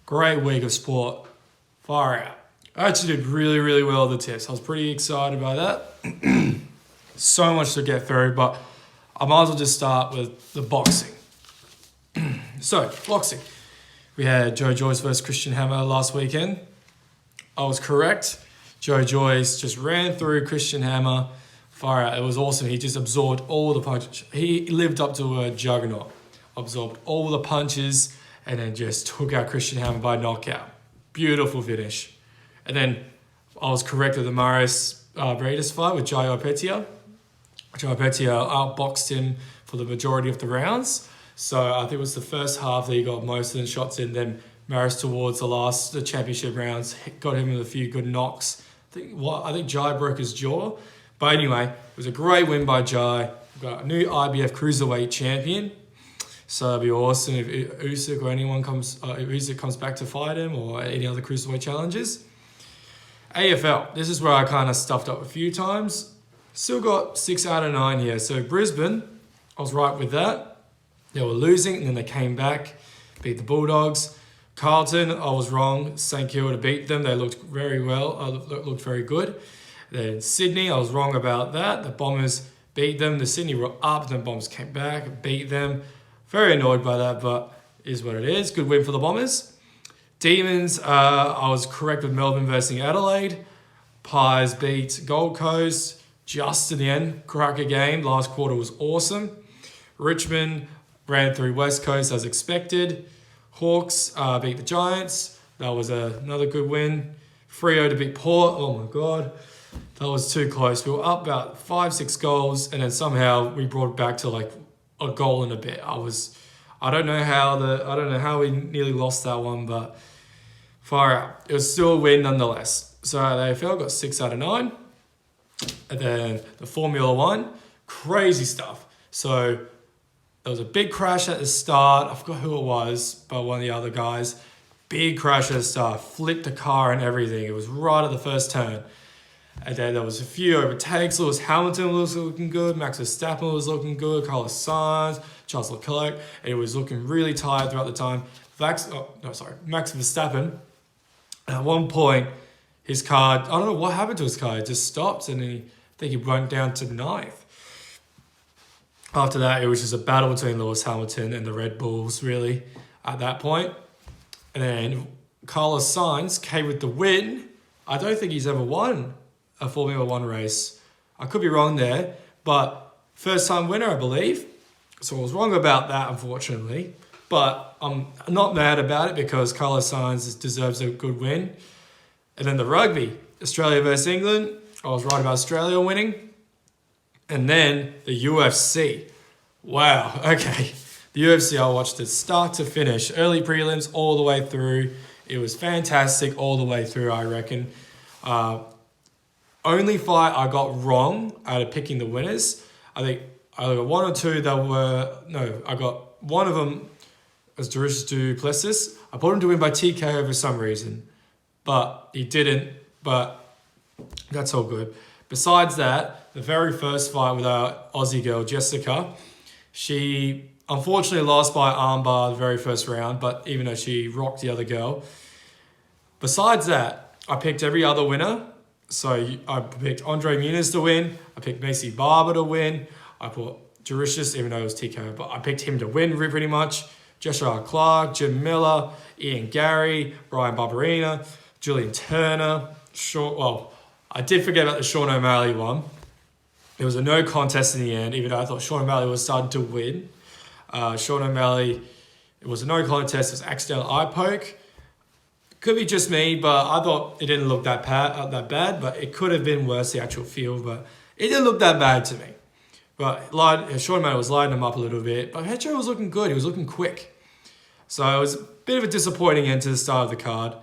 Great week of sport. Far out. I actually did really, really well at the test. I was pretty excited by that. So much to get through, but I might as well just start with the boxing. So, boxing. We had Joe Joyce versus Christian Hammer last weekend. I was correct. Joe Joyce just ran through Christian Hammer. Far out. It was awesome. He just absorbed all the punches. He lived up to a juggernaut. Absorbed all the punches and then just took out Christian Hammer by knockout. Beautiful finish. And then I was correct with the Maris Briedis fight with Jai Opetia. Jai Opetia outboxed him for the majority of the rounds. So I think it was the first half that he got most of the shots in. Then Maris towards the championship rounds got him with a few good knocks. I think Jai broke his jaw. But anyway, it was a great win by Jai. We've got a new IBF Cruiserweight champion. So that'd be awesome if Usyk or anyone comes, if Usyk comes back to fight him or any other Cruiserweight challenges. AFL, this is where I kind of stuffed up a few times. Still got 6 out of 9 here. So Brisbane, I was right with that. They were losing and then they came back, beat the Bulldogs. Carlton, I was wrong. St Kilda beat them. They looked very well, looked very good. Then Sydney, I was wrong about that. The Bombers beat them. The Sydney were up, then Bombers came back, beat them. Very annoyed by that, but is what it is. Good win for the Bombers. Demons, I was correct with Melbourne versus Adelaide. Pies beat Gold Coast just in the end. Cracker game. Last quarter was awesome. Richmond ran through West Coast as expected. Hawks beat the Giants. That was another good win. Freo to beat Port. Oh my God. That was too close. We were up about 5-6 goals and then somehow we brought it back to like a goal and a bit. I don't know how we nearly lost that one, but far out. It was still a win nonetheless. So the AFL got 6 out of 9. And then the Formula One, crazy stuff. So there was a big crash at the start. I forgot who it was, but one of the other guys. Big crash at the start, flipped the car and everything. It was right at the first turn. And then there was a few overtakes. Lewis Hamilton was looking good. Max Verstappen was looking good. Carlos Sainz, Charles Leclerc. And it was looking really tired throughout the time. Max Verstappen, at one point, his car, I don't know what happened to his car. It just stopped and I think he went down to 9th. After that, it was just a battle between Lewis Hamilton and the Red Bulls, really, at that point. And then Carlos Sainz came with the win. I don't think he's ever won a Formula One race. I could be wrong there, but first time winner, I believe. So I was wrong about that, unfortunately. But I'm not mad about it because Carlos Sainz deserves a good win. And then the rugby, Australia versus England. I was right about Australia winning. And then the UFC. Wow, okay. The UFC, I watched it start to finish. Early prelims all the way through. It was fantastic all the way through, I reckon. Only fight I got wrong out of picking the winners. I think I got one or two that were... No, I got one of them was Dricus du Plessis. I put him to win by TKO for some reason. But he didn't. But that's all good. Besides that, the very first fight with our Aussie girl, Jessica, she unfortunately lost by armbar the very first round, but even though she rocked the other girl. Besides that, I picked every other winner. So I picked Andre Muniz to win. I picked Macy Barber to win. I put Dricus, even though it was TKO, but I picked him to win pretty much. Joshua Clark, Jim Miller, Ian Gary, Brian Barberina, Julian Turner. I did forget about the Sean O'Malley one. It was a no contest in the end, even though I thought Sean O'Malley was starting to win. Sean O'Malley, it was a no contest. It was accidental eye poke. Could be just me, but I thought it didn't look that bad, but it could have been worse, the actual field, but it didn't look that bad to me. But Sean O'Malley was lighting him up a little bit, but Hedgerow was looking good. He was looking quick. So it was a bit of a disappointing end to the start of the card.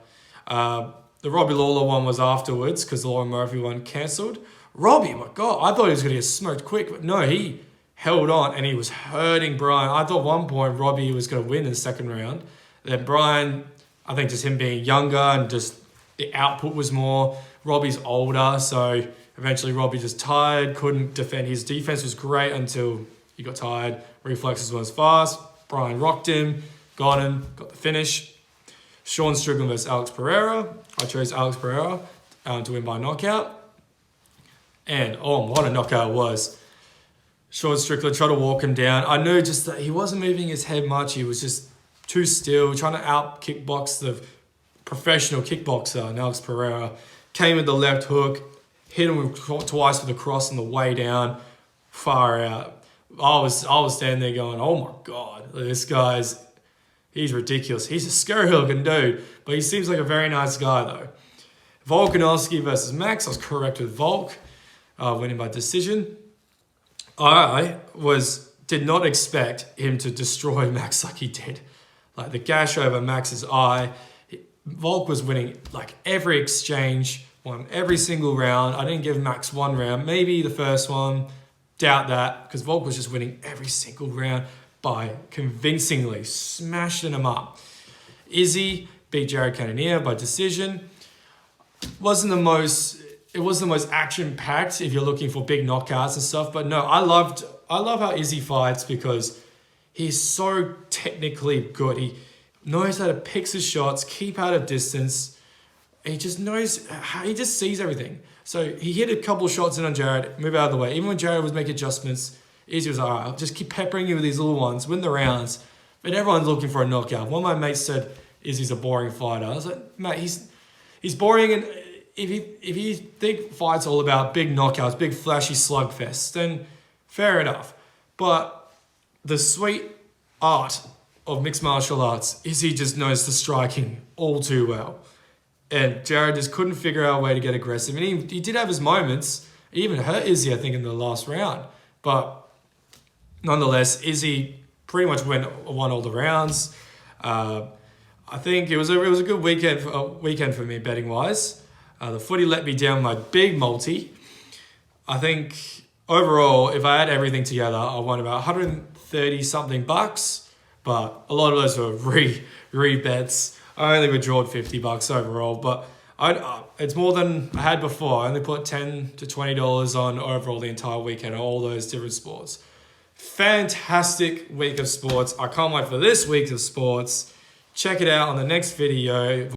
The Robbie Lawler one was afterwards because the Lauren Murphy one cancelled. Robbie, my God, I thought he was going to get smoked quick, but no, he held on and he was hurting Brian. I thought at one point Robbie was going to win in the second round. Then Brian, I think just him being younger and just the output was more. Robbie's older, so eventually Robbie just tired, couldn't defend. His defense was great until he got tired. Reflexes weren't as fast. Brian rocked him, got the finish. Sean Strickland versus Alex Pereira. I chose Alex Pereira to win by knockout. And what a knockout it was. Sean Strickland tried to walk him down. I knew just that he wasn't moving his head much. He was just too still, trying to out kickbox the professional kickboxer. And Alex Pereira came with the left hook, hit him twice with a cross on the way down, far out. I was standing there going, oh my God, this he's ridiculous. He's a scary looking dude, but he seems like a very nice guy though. Volkanovski versus Max. I was correct with Volk, winning by decision. I did not expect him to destroy Max like he did. Like the gash over Max's eye. Volk was winning like every exchange, won every single round. I didn't give Max one round, maybe the first one. Doubt that, because Volk was just winning every single round by convincingly smashing him up. Izzy beat Jared Cannonier by decision. It wasn't the most action-packed if you're looking for big knockouts and stuff, but no, I love how Izzy fights because he's so technically good. He knows how to pick his shots, keep out of distance. He just knows, he just sees everything. So he hit a couple shots in on Jared, move out of the way. Even when Jared was making adjustments, Izzy was like, all right, I'll just keep peppering you with these little ones, win the rounds. But everyone's looking for a knockout. One of my mates said Izzy's a boring fighter. I was like, mate, he's boring, and if you think fight's all about big knockouts, big flashy slugfests, then fair enough. But the sweet art of mixed martial arts is he just knows the striking all too well. And Jared just couldn't figure out a way to get aggressive. And he did have his moments. He even hurt Izzy, I think, in the last round. But nonetheless, Izzy pretty much won all the rounds. I think it was a good weekend for me betting-wise. The footy let me down my big multi. I think overall, if I had everything together, I won about 130-something bucks. But a lot of those were re-bets. I only withdrawed $50 overall, but it's more than I had before. I only put $10 to $20 on overall the entire weekend, all those different sports. Fantastic week of sports. I can't wait for this week of sports. Check it out on the next video.